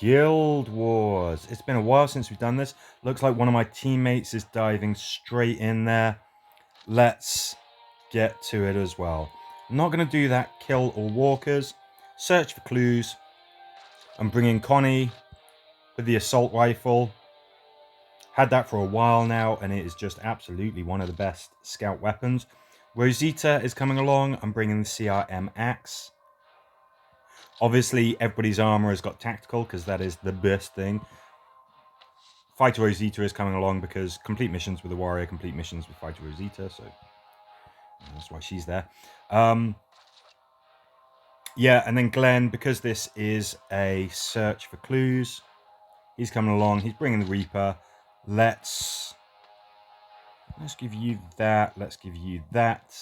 Guild Wars. It's been a while since we've done this. Looks like one of my teammates is diving straight in there. Let's get to it as well. I'm not going to do that kill all walkers. Search for clues. I'm bringing Connie with the assault rifle. Had that for a while now, and it is just absolutely one of the best scout weapons. Rosita is coming along. I'm bringing the CRM axe. Obviously, everybody's armor has got tactical because that is the best thing. Fighter Rosita is coming along because complete missions with the warrior, complete missions with Fighter Rosita, so that's why she's there. Yeah, and then Glenn, because this is a search for clues, he's coming along. He's bringing the Reaper. Let's give you that. Let's give you that.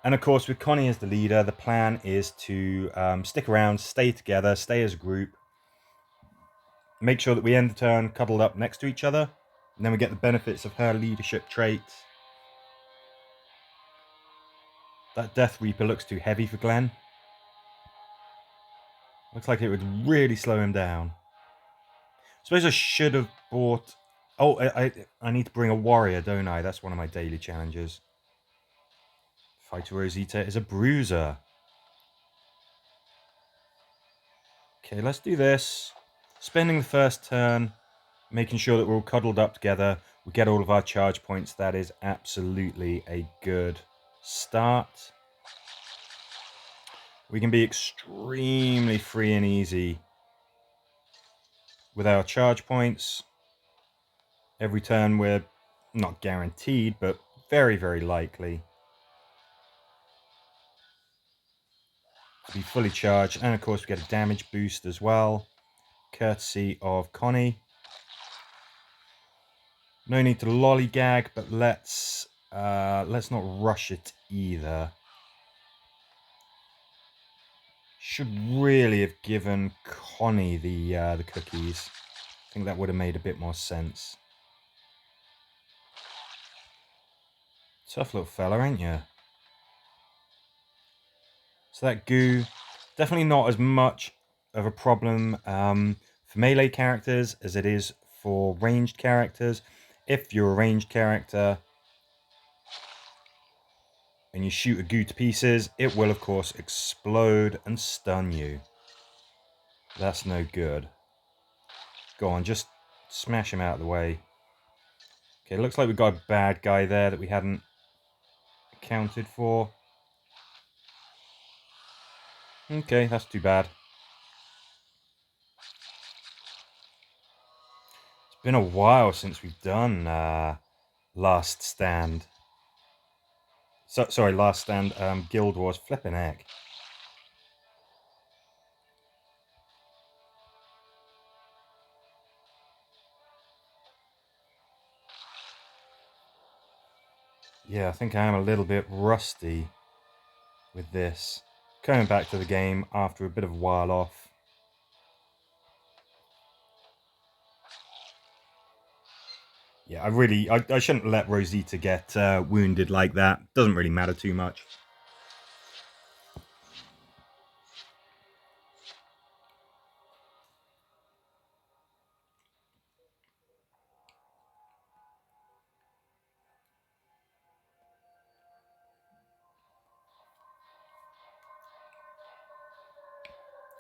And of course, with Connie as the leader, the plan is to stick around, stay together, stay as a group, make sure that we end the turn cuddled up next to each other, and then we get the benefits of her leadership traits. That Death Reaper looks too heavy for Glenn. Looks like it would really slow him down. Suppose I should have bought... Oh, I need to bring a warrior, don't I? That's one of my daily challenges. Fighter Rosita is a bruiser. Okay, let's do this. Spending the first turn, making sure that we're all cuddled up together. We get all of our charge points. That is absolutely a good start. We can be extremely free and easy with our charge points. Every turn we're not guaranteed, but very, very likely to be fully charged. And of course we get a damage boost as well, courtesy of Connie. No need to lollygag, but let's not rush it either. Should really have given Connie the cookies. I think that would have made a bit more sense. Tough little fella, ain't you? So that goo, definitely not as much of a problem for melee characters as it is for ranged characters. If you're a ranged character and you shoot a goo to pieces, it will of course explode and stun you. That's no good. Go on, just smash him out of the way. Okay, looks like we've got a bad guy there that we hadn't accounted for. Okay, that's too bad. It's been a while since we've done Last Stand. Sorry, Last Stand, Guild Wars. Flippin' heck. Yeah, I think I am a little bit rusty with this. Coming back to the game after a bit of a while off. Yeah, I shouldn't let Rosita get wounded like that. Doesn't really matter too much.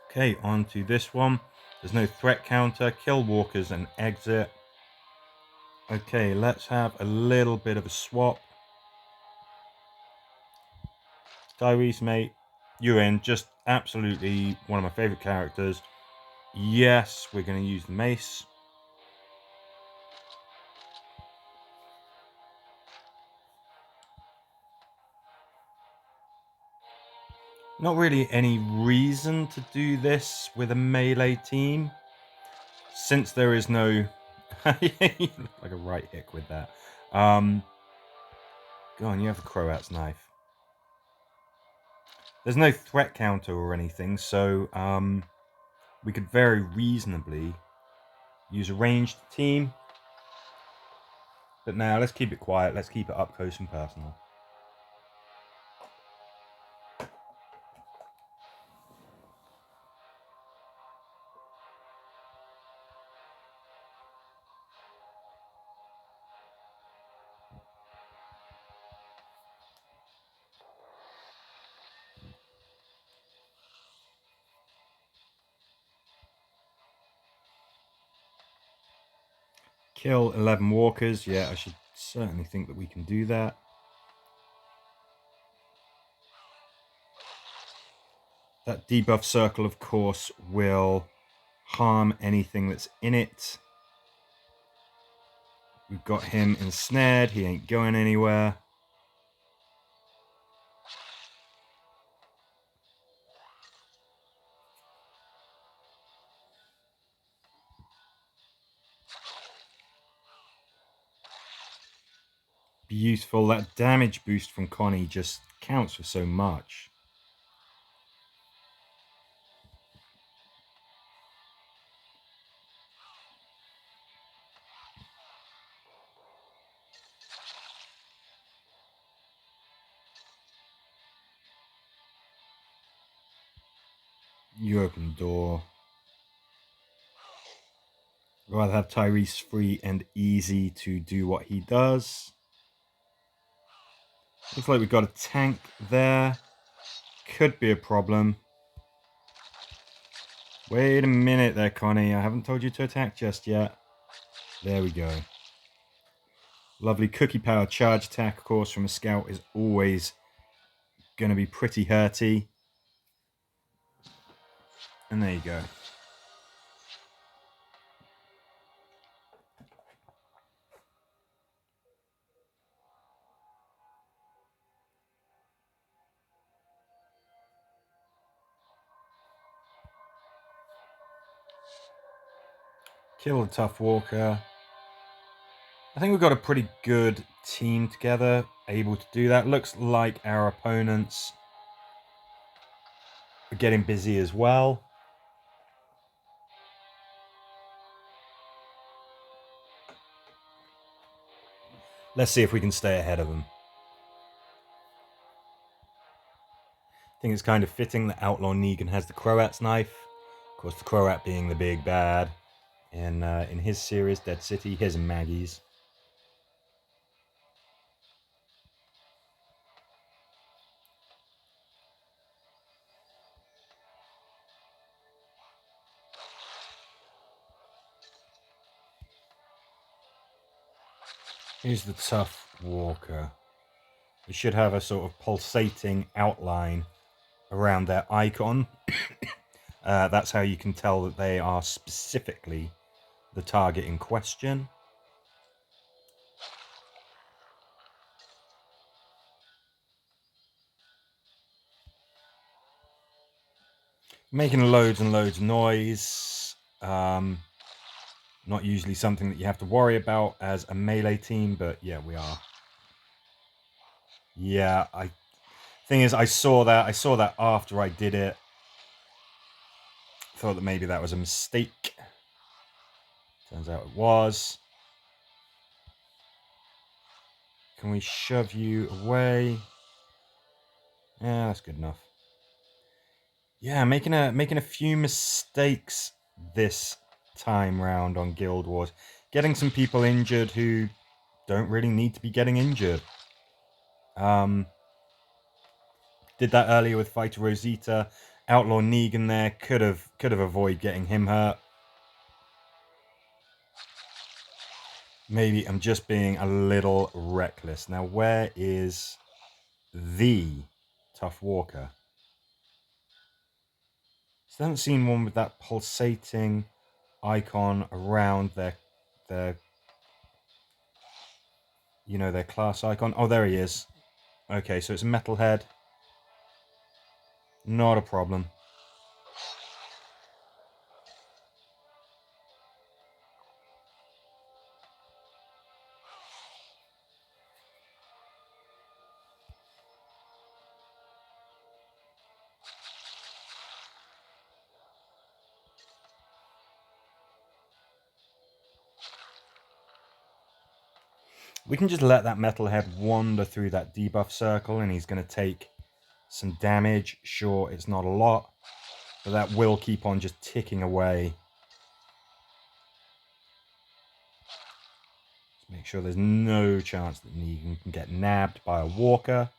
Okay, on to this one. There's no threat counter, kill walkers and exit. Okay, let's have a little bit of a swap. Tyrese, mate, you're in. Just absolutely one of my favourite characters. Yes, we're going to use the mace. Not really any reason to do this with a melee team, since there is no... You look like a right hick with that. Go on, you have a Croat's knife. There's no threat counter or anything, so we could very reasonably use a ranged team. But now, let's keep it quiet. Let's keep it up close and personal. Kill 11 walkers. Yeah, I should certainly think that we can do that. That debuff circle, of course, will harm anything that's in it. We've got him ensnared. He ain't going anywhere. Beautiful. That damage boost from Connie just counts for so much. You open the door. I'd rather have Tyrese free and easy to do what he does. Looks like we've got a tank there. Could be a problem. Wait a minute there, Connie. I haven't told you to attack just yet. There we go. Lovely cookie power charge attack, of course, from a scout is always going to be pretty hurty. And there you go. Kill the tough walker. I think we've got a pretty good team together, able to do that. Looks like our opponents are getting busy as well. Let's see if we can stay ahead of them. I think it's kind of fitting that Outlaw Negan has the Croat's knife. Of course, the Croat being the big bad in his series, Dead City, his and Maggie's. Here's the tough walker. We should have a sort of pulsating outline around their icon. That's how you can tell that they are specifically the target in question. Making loads and loads of noise. Not usually something that you have to worry about as a melee team, but yeah, we are. Yeah, thing is, I saw that after I did it. Thought that maybe that was a mistake. Turns out it was. Can we shove you away? Yeah, that's good enough. Yeah, making a few mistakes this time round on Guild Wars. Getting some people injured who don't really need to be getting injured. Did that earlier with Fighter Rosita. Outlaw Negan there could have avoided getting him hurt. Maybe I'm just being a little reckless. Now, where is the Tough Walker? So I haven't seen one with that pulsating icon around their their class icon. Oh, there he is. Okay, so it's a metalhead. Not a problem. We can just let that metalhead wander through that debuff circle and he's going to take some damage. Sure, it's not a lot, but that will keep on just ticking away. Just make sure there's no chance that Negan can get nabbed by a walker.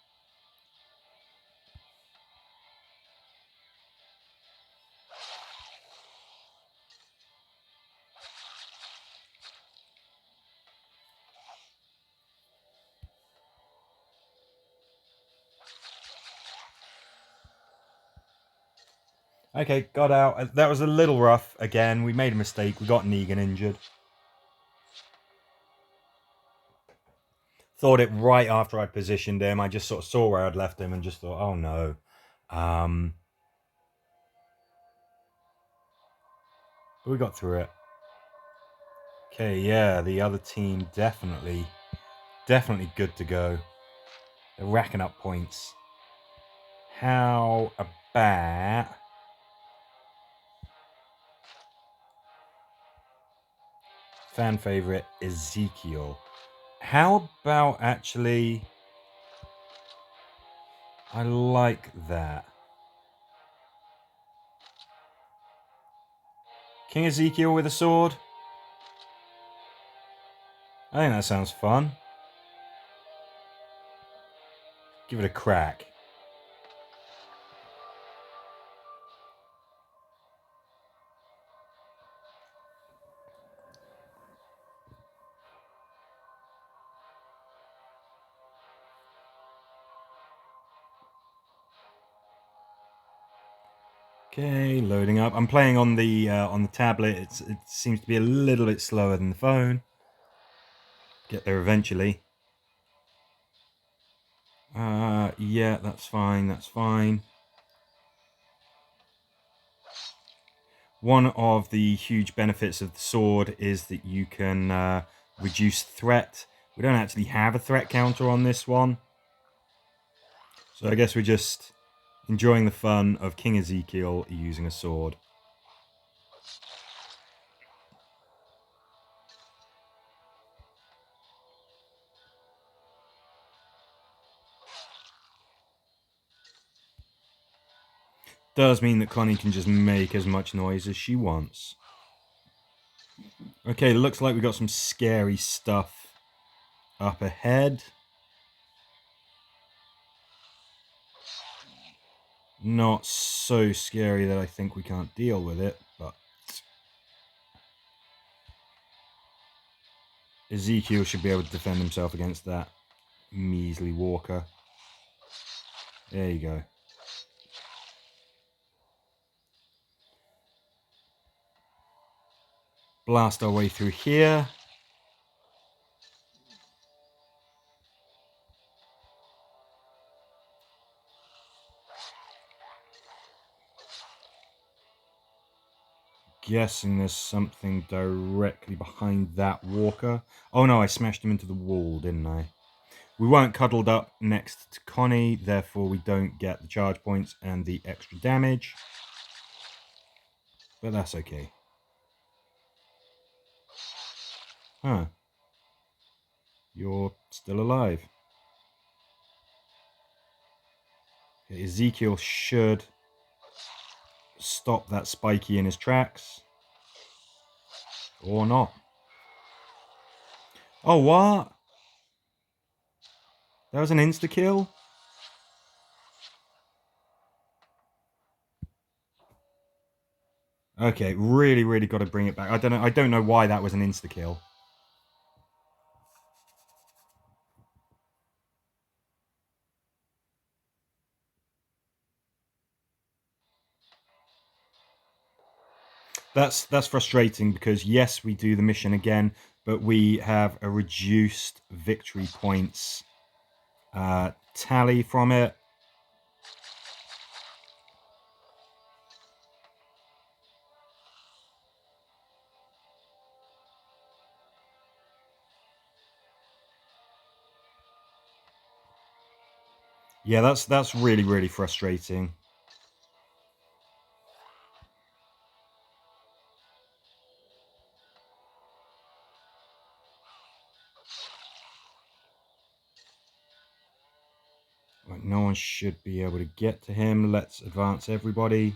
Okay, got out. That was a little rough. Again, we made a mistake. We got Negan injured. Thought it right after I positioned him. I just sort of saw where I'd left him and just thought, oh no. But we got through it. Okay, yeah, the other team definitely good to go. They're racking up points. How about fan favorite Ezekiel? How about actually... I like that. King Ezekiel with a sword? I think that sounds fun. Give it a crack. Okay, loading up. I'm playing on the tablet. It seems to be a little bit slower than the phone. Get there eventually. Yeah, that's fine. That's fine. One of the huge benefits of the sword is that you can reduce threat. We don't actually have a threat counter on this one. So I guess we're just enjoying the fun of King Ezekiel using a sword. Does mean that Connie can just make as much noise as she wants. Okay, looks like we got some scary stuff up ahead. Not so scary that I think we can't deal with it, but Ezekiel should be able to defend himself against that measly walker. There you go. Blast our way through here. Guessing there's something directly behind that walker. Oh no, I smashed him into the wall, didn't I? We weren't cuddled up next to Connie, therefore we don't get the charge points and the extra damage. But that's okay. Huh. You're still alive. Okay, Ezekiel should stop that spiky in his tracks. Or not. Oh, what? That was an insta-kill? Okay, really got to bring it back. I don't know why that was an insta-kill. That's frustrating because yes, we do the mission again, but we have a reduced victory points tally from it. Yeah, that's really frustrating. Right, no one should be able to get to him. Let's advance everybody.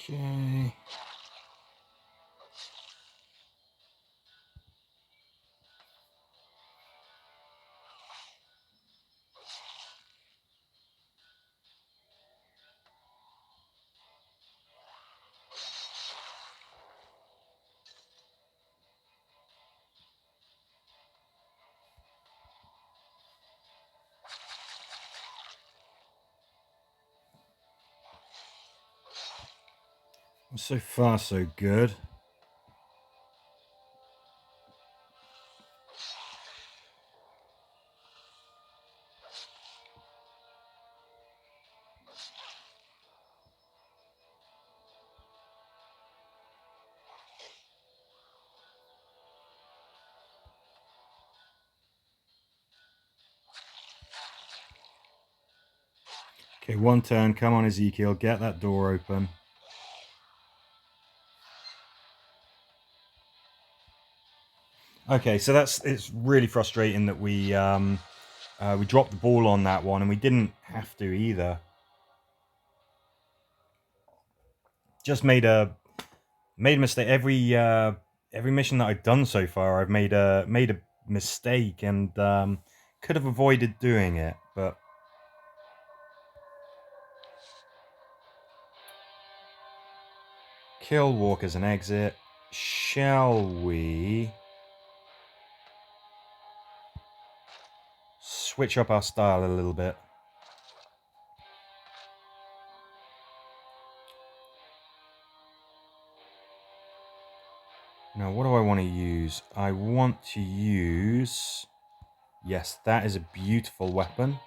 Okay. So far, so good. Okay, one turn. Come on, Ezekiel. Get that door open. Okay, so it's really frustrating that we dropped the ball on that one, and we didn't have to either. Just made a mistake. Every mission that I've done so far, I've made a mistake, and could have avoided doing it, but kill walk as an exit. Shall we switch up our style a little bit? Now, what do I want to use? I want to use... Yes, that is a beautiful weapon.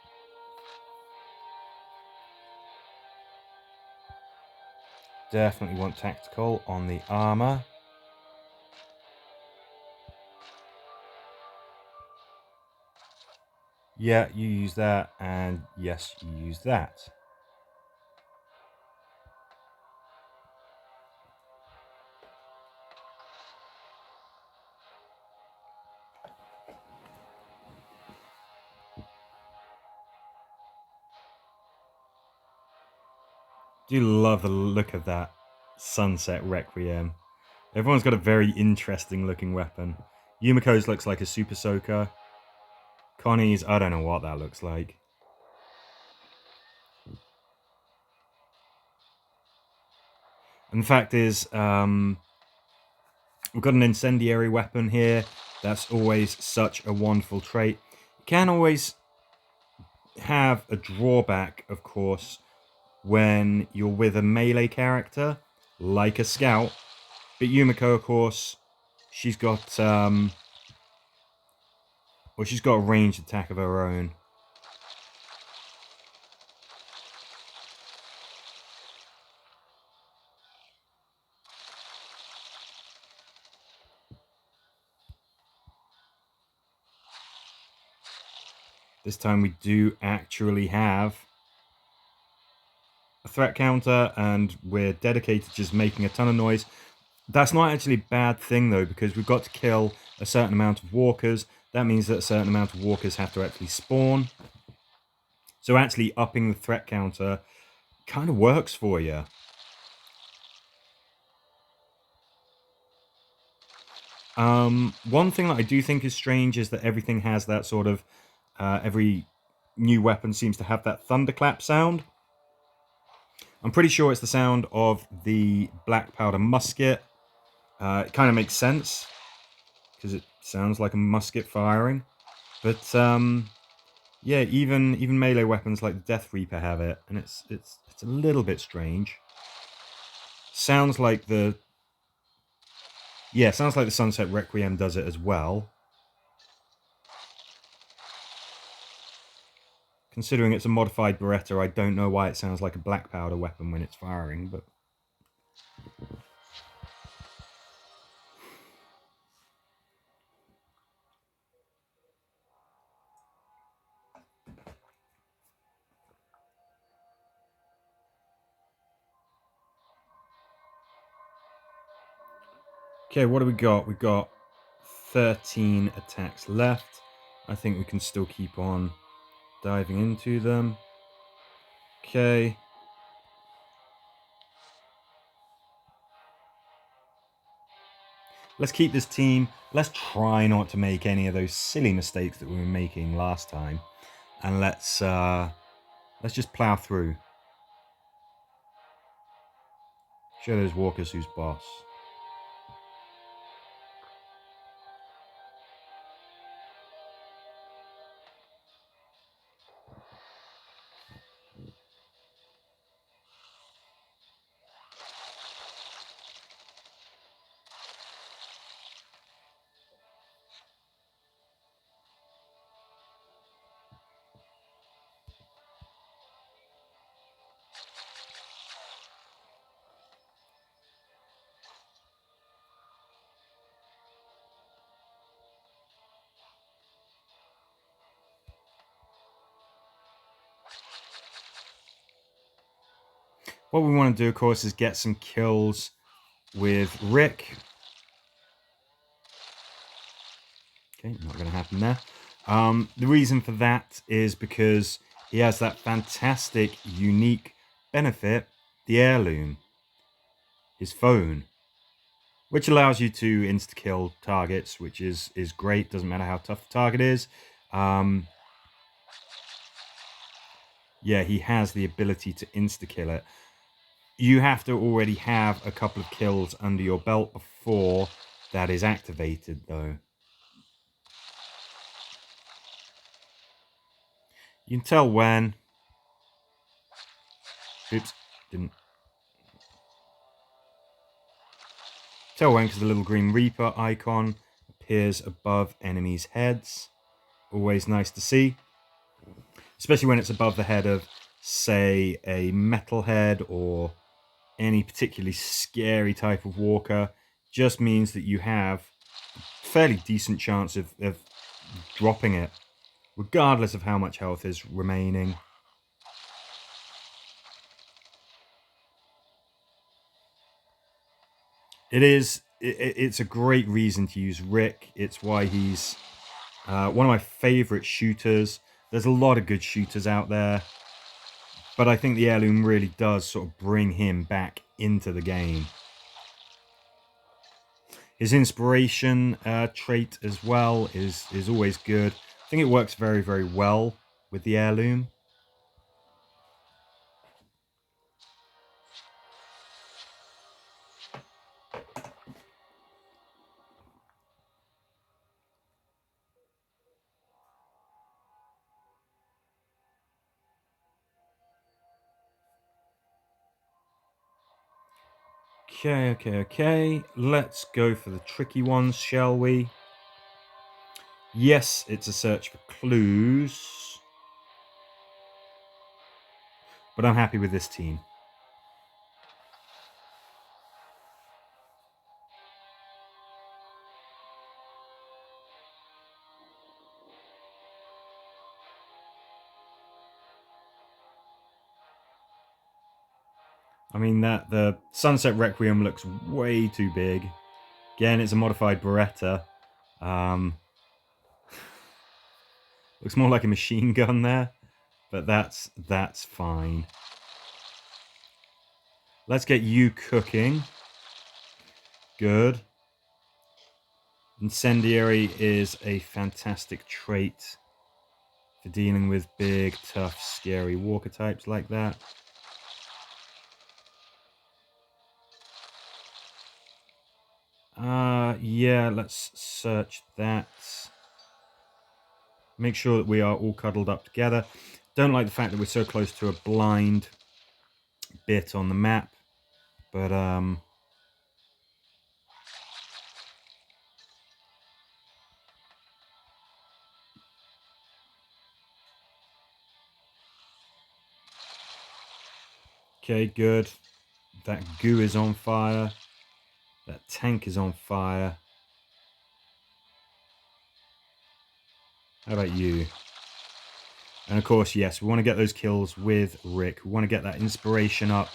Definitely want tactical on the armor. Yeah, you use that, and yes, you use that. Do love the look of that Sunset Requiem. Everyone's got a very interesting looking weapon. Yumiko's looks like a Super Soaker. Connie's, I don't know what that looks like. And the fact is, we've got an incendiary weapon here. That's always such a wonderful trait. You can always have a drawback, of course, when you're with a melee character, like a scout. But Yumiko, of course, she's got she's got a ranged attack of her own. This time we do actually have a threat counter, and we're dedicated to just making a ton of noise. That's not actually a bad thing, though, because we've got to kill a certain amount of walkers. That means that a certain amount of walkers have to actually spawn. So actually upping the threat counter kind of works for you. One thing that I do think is strange is that everything has that sort of... every new weapon seems to have that thunderclap sound. I'm pretty sure it's the sound of the black powder musket. It kind of makes sense, because it sounds like a musket firing. But yeah, even melee weapons like the Death Reaper have it, and it's a little bit strange. Sounds like the Sunset Requiem does it as well. Considering it's a modified Beretta, I don't know why it sounds like a black powder weapon when it's firing, but... Okay, what do we got? We've got 13 attacks left. I think we can still keep on diving into them. Okay. Let's keep this team. Let's try not to make any of those silly mistakes that we were making last time. And let's just plow through. Show those walkers who's boss. What we want to do, of course, is get some kills with Rick. Okay, not going to happen there. The reason for that is because he has that fantastic, unique benefit, the heirloom, his phone, which allows you to insta-kill targets, which is great. Doesn't matter how tough the target is. Yeah, he has the ability to insta-kill it. You have to already have a couple of kills under your belt before that is activated, though. You can tell when. Oops, didn't. Tell when because the little green Reaper icon appears above enemies' heads. Always nice to see. Especially when it's above the head of, say, a metalhead or any particularly scary type of walker. Just means that you have a fairly decent chance of dropping it, regardless of how much health is remaining. It's a great reason to use Rick. It's why he's one of my favorite shooters. There's a lot of good shooters out there, but I think the heirloom really does sort of bring him back into the game. His inspiration trait as well is always good. I think it works very, very well with the heirloom. Okay. Let's go for the tricky ones, shall we? Yes, it's a search for clues. But I'm happy with this team. I mean, the Sunset Requiem looks way too big. Again, it's a modified Beretta. Looks more like a machine gun there, but that's fine. Let's get you cooking. Good. Incendiary is a fantastic trait for dealing with big, tough, scary walker types like that. Yeah, let's search that. Make sure that we are all cuddled up together. Don't like the fact that we're so close to a blind bit on the map, but okay, good. That goo is on fire. That tank is on fire. How about you? And of course, yes, we want to get those kills with Rick. We want to get that inspiration up.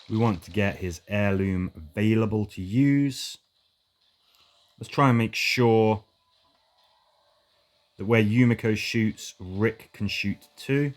We want to get his heirloom available to use. Let's try and make sure that where Yumiko shoots, Rick can shoot too.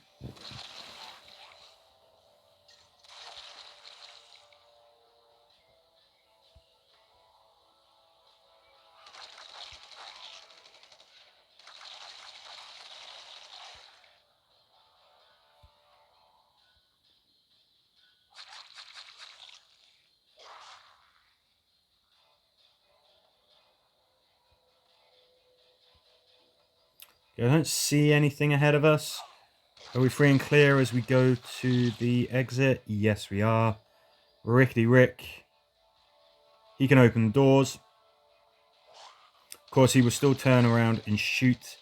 I don't see anything ahead of us. Are we free and clear as we go to the exit? Yes, we are. Rickety Rick. He can open doors. Of course, he will still turn around and shoot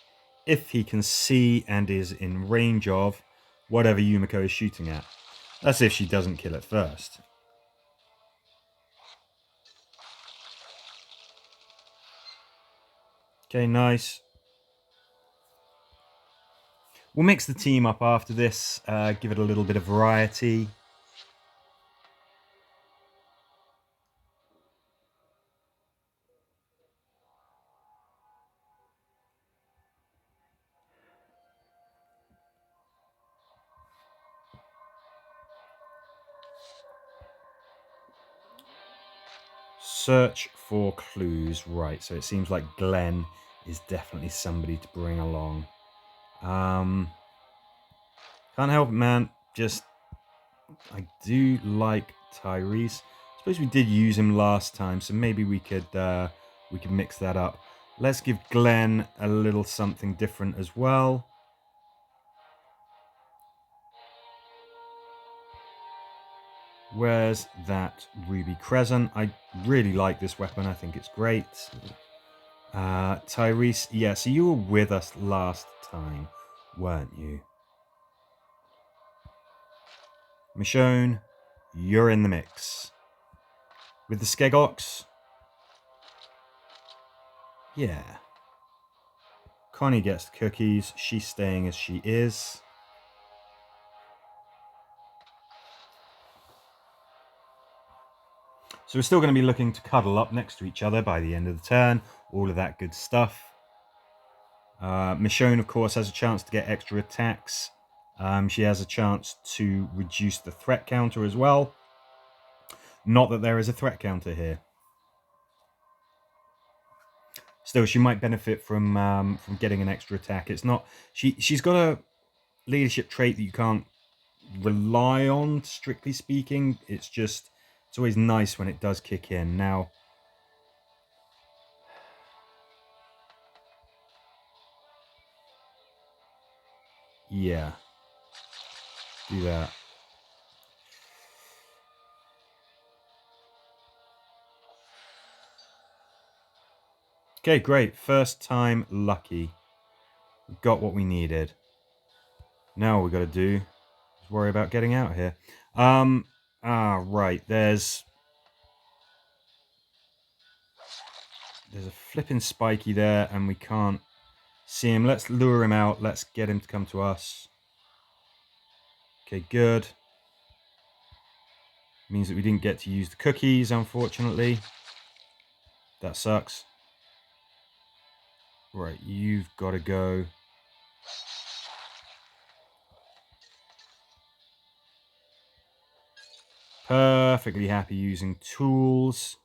if he can see and is in range of whatever Yumiko is shooting at. That's if she doesn't kill it first. Okay, nice. We'll mix the team up after this, give it a little bit of variety. Search for clues. Right, so it seems like Glenn is definitely somebody to bring along. Can't help it, man. Just, I do like Tyrese. I suppose we did use him last time, so maybe we could mix that up. Let's give Glenn a little something different as well. Where's that Ruby Crescent? I really like this weapon. I think it's great. Tyrese, yeah, so you were with us last time, weren't you? Michonne, you're in the mix. With the Skegox? Yeah. Connie gets the cookies. She's staying as she is. So we're still going to be looking to cuddle up next to each other by the end of the turn. All of that good stuff. Michonne, of course, has a chance to get extra attacks. She has a chance to reduce the threat counter as well. Not that there is a threat counter here. Still, she might benefit from getting an extra attack. It's not she's got a leadership trait that you can't rely on, strictly speaking. It's always nice when it does kick in. Now, yeah, do that. Okay, great. First time lucky. We got what we needed. Now all we got to do is worry about getting out of here. Right. There's a flipping spiky there, and we can't see him. Let's lure him out. Let's get him to come to us. Okay, good. Means that we didn't get to use the cookies, unfortunately. That sucks. Right, you've got to go. Perfectly happy using tools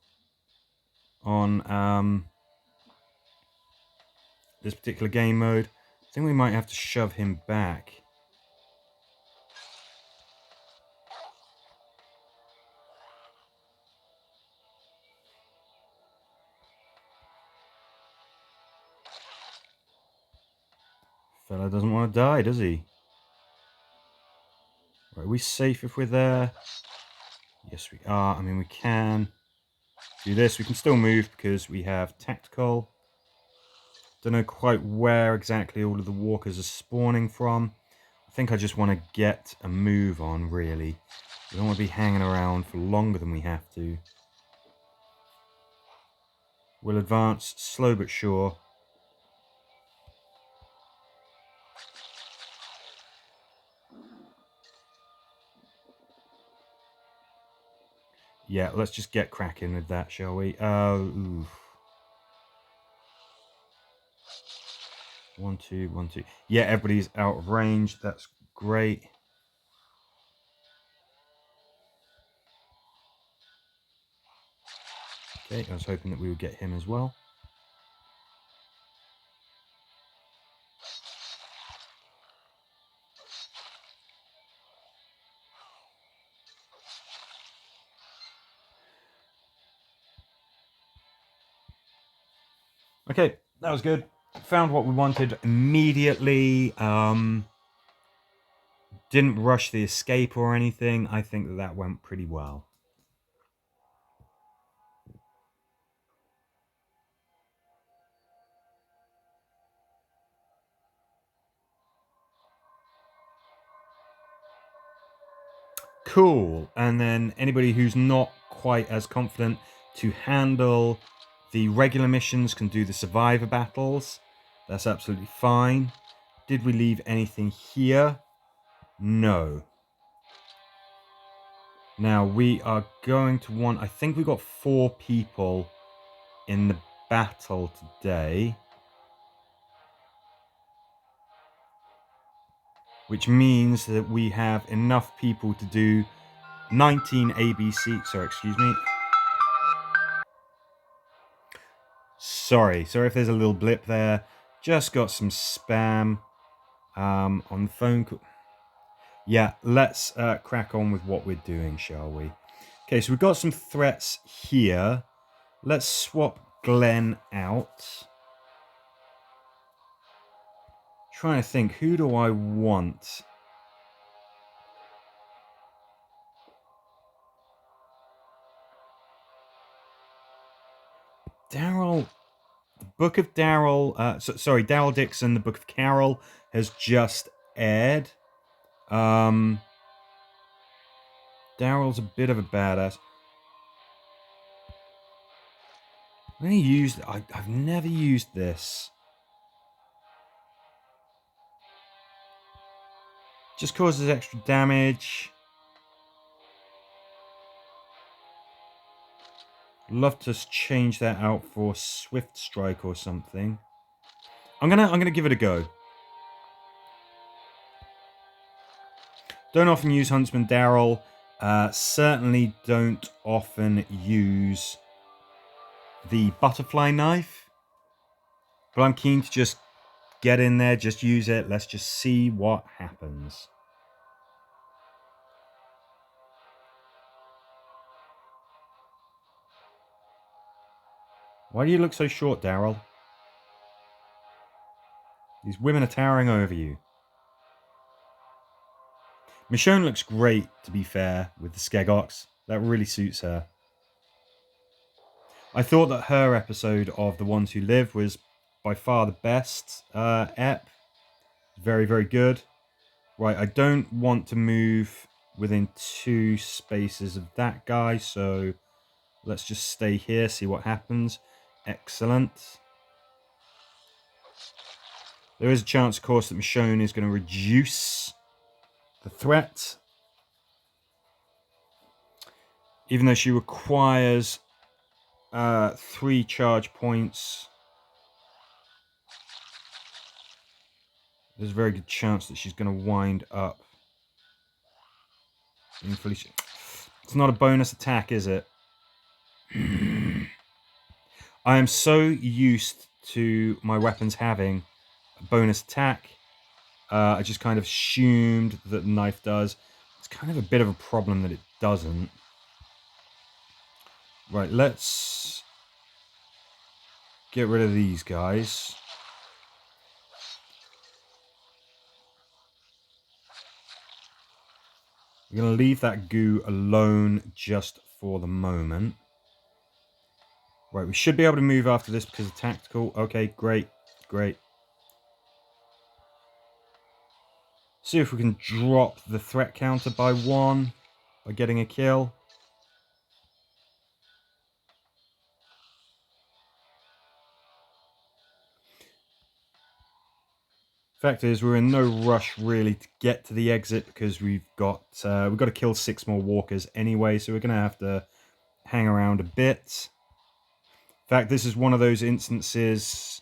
on this particular game mode. I think we might have to shove him back. Fella doesn't want to die, does he? Right, are we safe if we're there? Yes, we are. I mean, we can do this. We can still move because we have tactical. Don't know quite where exactly all of the walkers are spawning from. I think I just want to get a move on, really. We don't want to be hanging around for longer than we have to. We'll advance slow but sure. Yeah, let's just get cracking with that, shall we? Oof. 1, 2, 1, 2. Yeah, everybody's out of range. That's great. Okay, I was hoping that we would get him as well. Okay, that was good. Found what we wanted immediately. Didn't rush the escape or anything. I think that went pretty well. Cool. And then anybody who's not quite as confident to handle the regular missions can do the survivor battles. That's absolutely fine. Did we leave anything here? No. Now we are going to want... I think we got 4 people in the battle today. Which means that we have enough people to do 19 ABC... Sorry, excuse me. Sorry if there's a little blip there. Just got some spam on the phone call. Yeah, let's crack on with what we're doing, shall we? Okay, so we've got some threats here. Let's swap Glenn out. Trying to think, who do I want? Daryl... The Book of Daryl... Daryl Dixon, The Book of Carol has just aired. Daryl's a bit of a badass. I'm going to use... I've never used this. Just causes extra damage. Love to change that out for Swift Strike or something. I'm gonna give it a go. Don't often use Huntsman Daryl. Certainly don't often use the butterfly knife. But I'm keen to just get in there, just use it. Let's just see what happens. Why do you look so short, Daryl? These women are towering over you. Michonne looks great, to be fair, with the Skegox. That really suits her. I thought that her episode of The Ones Who Live was by far the best ep. Very, very good. Right, I don't want to move within 2 spaces of that guy, so let's just stay here, see what happens. Excellent. There is a chance, of course, that Michonne is going to reduce the threat. Even though she requires 3 charge points, there's a very good chance that she's going to wind up being fully... It's not a bonus attack, is it? I am so used to my weapons having a bonus attack. I just kind of assumed that the knife does. It's kind of a bit of a problem that it doesn't. Right, let's get rid of these guys. We're going to leave that goo alone just for the moment. Right, we should be able to move after this because of tactical. Okay, great, great. See if we can drop the threat counter by 1 by getting a kill. Fact is, we're in no rush really to get to the exit because we've got to kill 6 more walkers anyway, so we're going to have to hang around a bit. In fact, this is one of those instances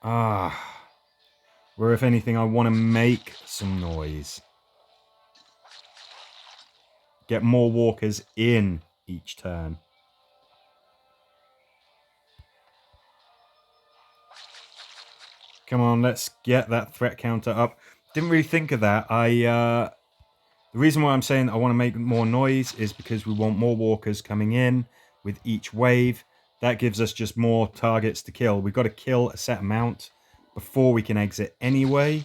where if anything, I want to make some noise. Get more walkers in each turn. Come on, let's get that threat counter up. Didn't really think of that. The reason why I'm saying I want to make more noise is because we want more walkers coming in with each wave. That gives us just more targets to kill. We've got to kill a set amount. before we can exit anyway.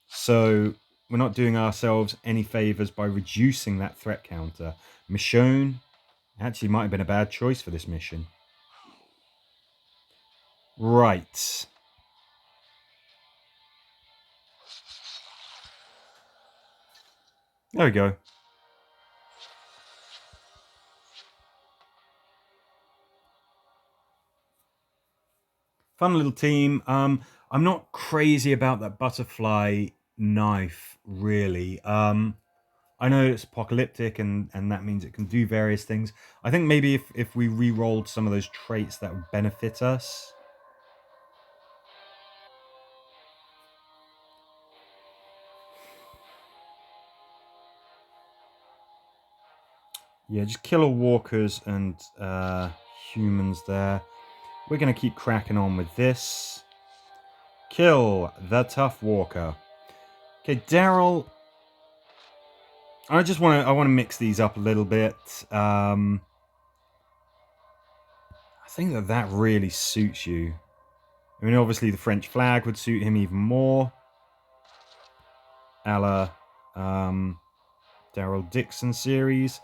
So we're not doing ourselves any favors by reducing that threat counter. Michonne actually might have been a bad choice for this mission. Right. There we go. Fun little team. I'm not crazy about that butterfly knife, really. I know it's apocalyptic and that means it can do various things. I think maybe if we re-rolled some of those traits, that would benefit us. Yeah, just kill all walkers and humans there. We're going to keep cracking on with this. Kill the tough walker. Okay, Daryl. I want to mix these up a little bit. I think that really suits you. I mean, obviously the French flag would suit him even more. A la Daryl Dixon series.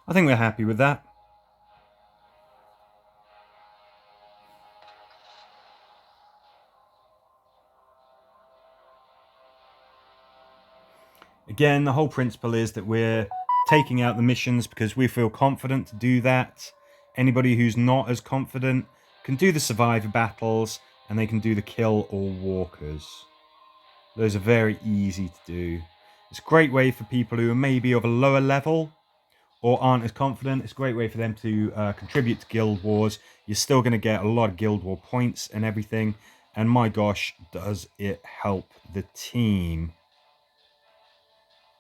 I think we're happy with that. Again, the whole principle is that we're taking out the missions because we feel confident to do that. Anybody who's not as confident can do the survivor battles and they can do the kill all walkers. Those are very easy to do. It's a great way for people who are maybe of a lower level or aren't as confident. It's a great way for them to contribute to Guild Wars. You're still going to get a lot of Guild War points and everything. And my gosh, does it help the team.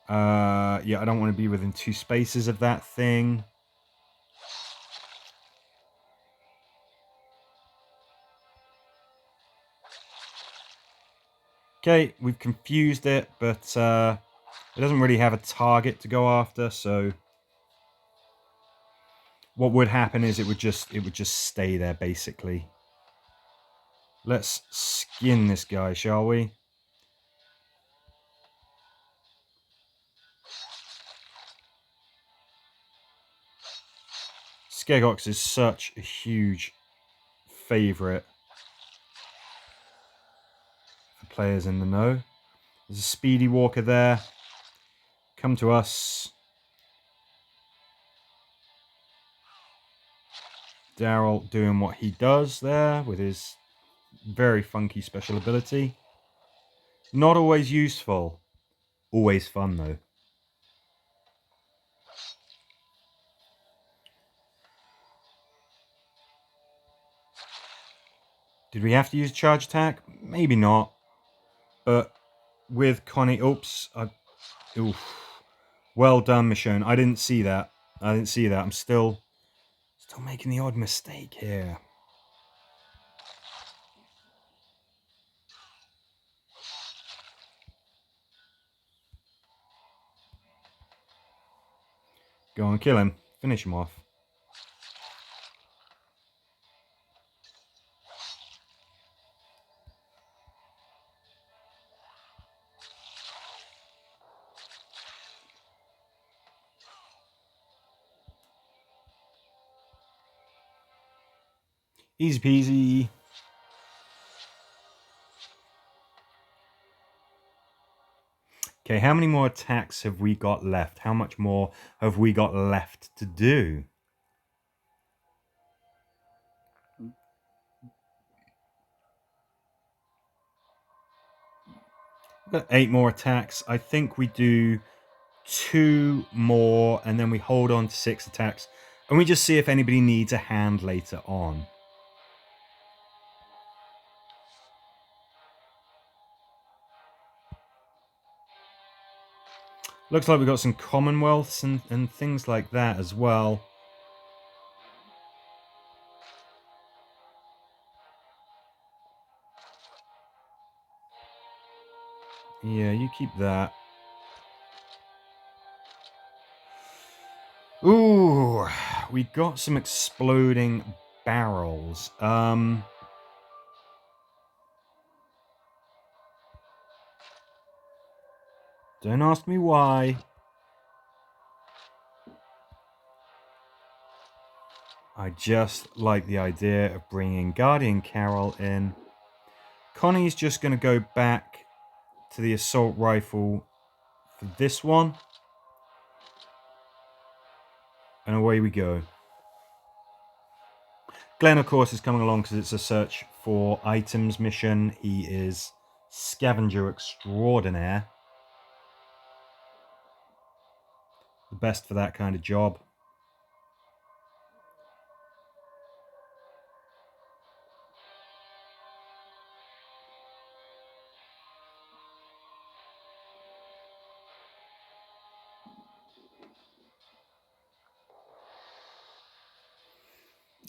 Yeah, I don't want to be within 2 spaces of that thing. Okay, we've confused it, but it doesn't really have a target to go after, so what would happen is it would just stay there basically. Let's skin this guy, shall we? Skegox is such a huge favourite for players in the know. There's a speedy walker there. Come to us. Daryl doing what he does there with his very funky special ability. Not always useful. Always fun though. Did we have to use charge attack? Maybe not. But with Connie... Oops. Oof. Well done, Michonne. I didn't see that. I'm still making the odd mistake here. Go on, kill him. Finish him off. Easy peasy. Okay, how many more attacks have we got left? How much more have we got left to do? We've got 8 more attacks. I think we do 2 more and then we hold on to 6 attacks. And we just see if anybody needs a hand later on. Looks like we've got some Commonwealths and things like that as well. Yeah, you keep that. Ooh, we got some exploding barrels. Don't ask me why. I just like the idea of bringing Guardian Carol in. Connie's just going to go back to the assault rifle for this one. And away we go. Glenn, of course, is coming along because it's a search for items mission. He is scavenger extraordinaire. The best for that kind of job.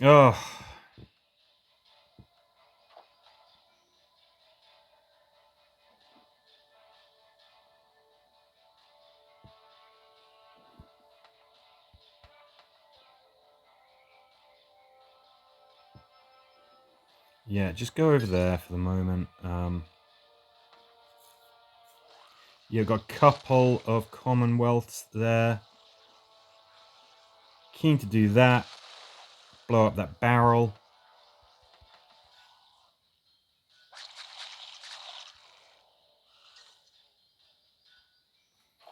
Oh. Yeah, just go over there for the moment. You've got a couple of Commonwealths there. Keen to do that. Blow up that barrel.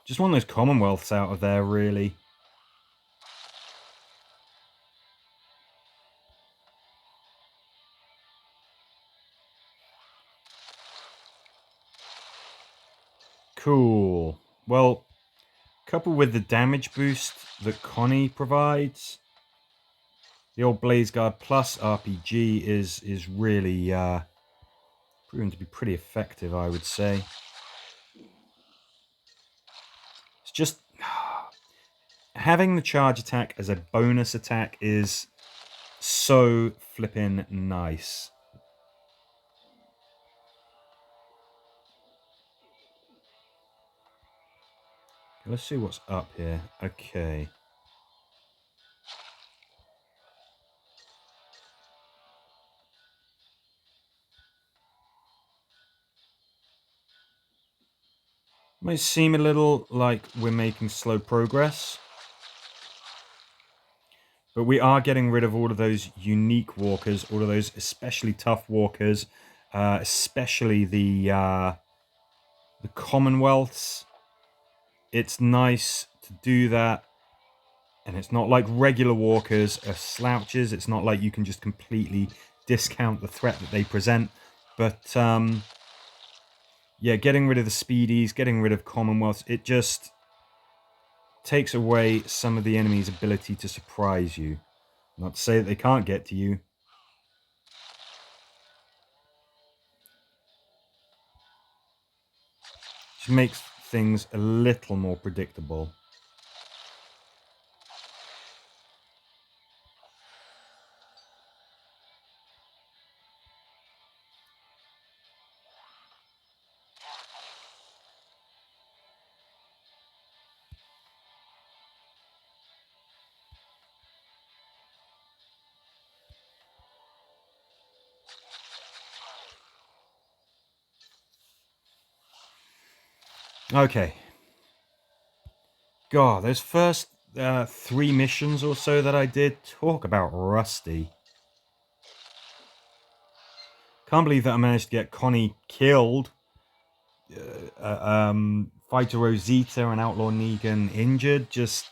Just want those Commonwealths out of there, really. Cool. Well, coupled with the damage boost that Connie provides, the old Blaze Guard plus RPG is really proven to be pretty effective, I would say. It's just having the charge attack as a bonus attack is so flippin' nice. Let's see what's up here. Okay. Might seem a little like we're making slow progress, but we are getting rid of all of those unique walkers, all of those especially tough walkers, especially the Commonwealths. It's nice to do that, and it's not like regular walkers are slouches. It's not like you can just completely discount the threat that they present, but yeah, getting rid of the speedies, getting rid of Commonwealths, it just takes away some of the enemy's ability to surprise you. Not to say that they can't get to you. Just makes things a little more predictable. Okay. God, those first 3 missions or so that I did, talk about rusty. Can't believe that I managed to get Connie killed. Fighter Rosita and Outlaw Negan injured. Just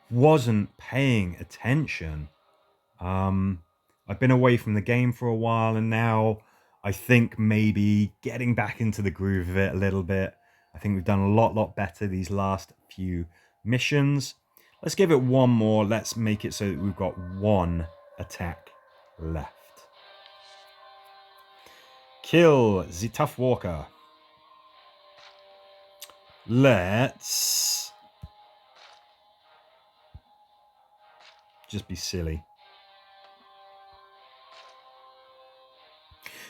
wasn't paying attention. I've been away from the game for a while, and now I think maybe getting back into the groove of it a little bit. I think we've done a lot better these last few missions. Let's give it one more. Let's make it so that we've got one attack left. Kill the Tough Walker. Let's just be silly.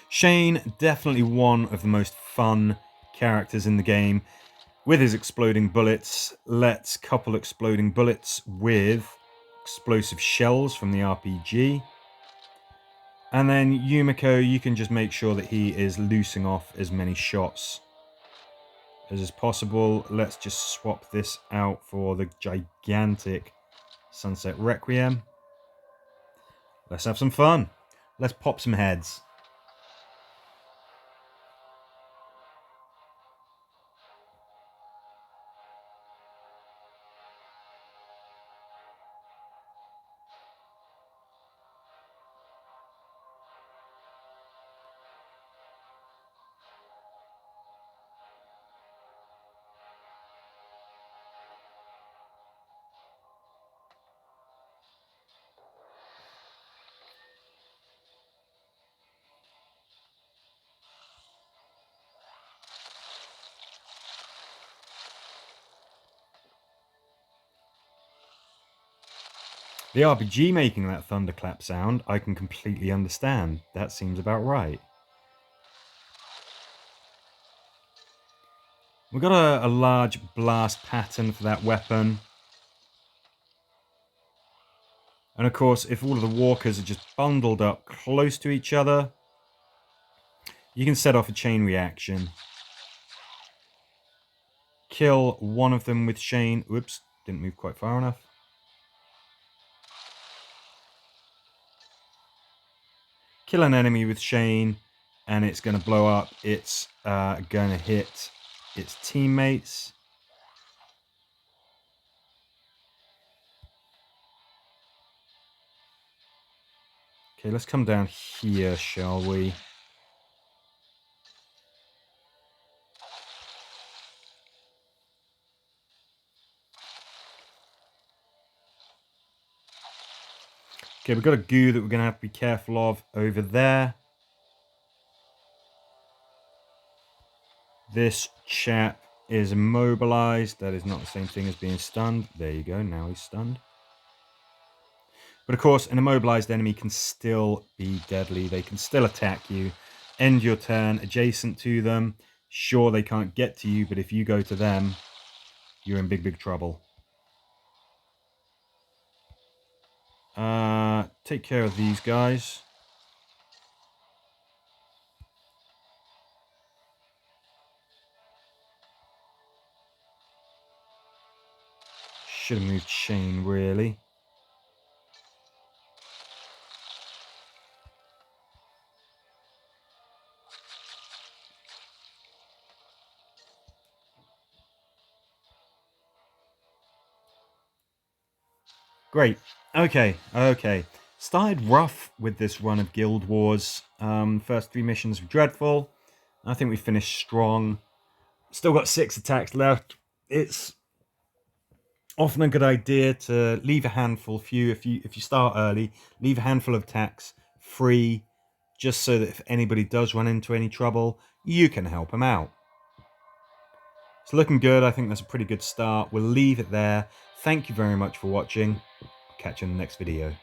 Shane, definitely one of the most fun characters in the game. with his exploding bullets, let's couple exploding bullets with explosive shells from the RPG. And then Yumiko, you can just make sure that he is loosing off as many shots as is possible. Let's just swap this out for the gigantic Sunset Requiem. Let's have some fun. Let's pop some heads. The RPG making that thunderclap sound, I can completely understand. That seems about right. We've got a large blast pattern for that weapon. And of course, if all of the walkers are just bundled up close to each other, you can set off a chain reaction. Kill one of them with Shane. Whoops, didn't move quite far enough. Kill an enemy with Shane, and it's going to blow up. It's going to hit its teammates. Okay, let's come down here, shall we? Okay, we've got a goo that we're going to have to be careful of over there. This chap is immobilized. That is not the same thing as being stunned. There you go, now he's stunned. But of course, an immobilized enemy can still be deadly. They can still attack you. End your turn adjacent to them. Sure, they can't get to you, but if you go to them, you're in big, big trouble. Take care of these guys. Should have moved Shane, really. Great. Okay. Started rough with this run of Guild Wars. First 3 missions were dreadful. I think we finished strong. Still got 6 attacks left. It's often a good idea to leave a handful few if you start early. Leave a handful of attacks free, just so that if anybody does run into any trouble, you can help them out. It's looking good. I think that's a pretty good start. We'll leave it there. Thank you very much for watching. Catch you in the next video.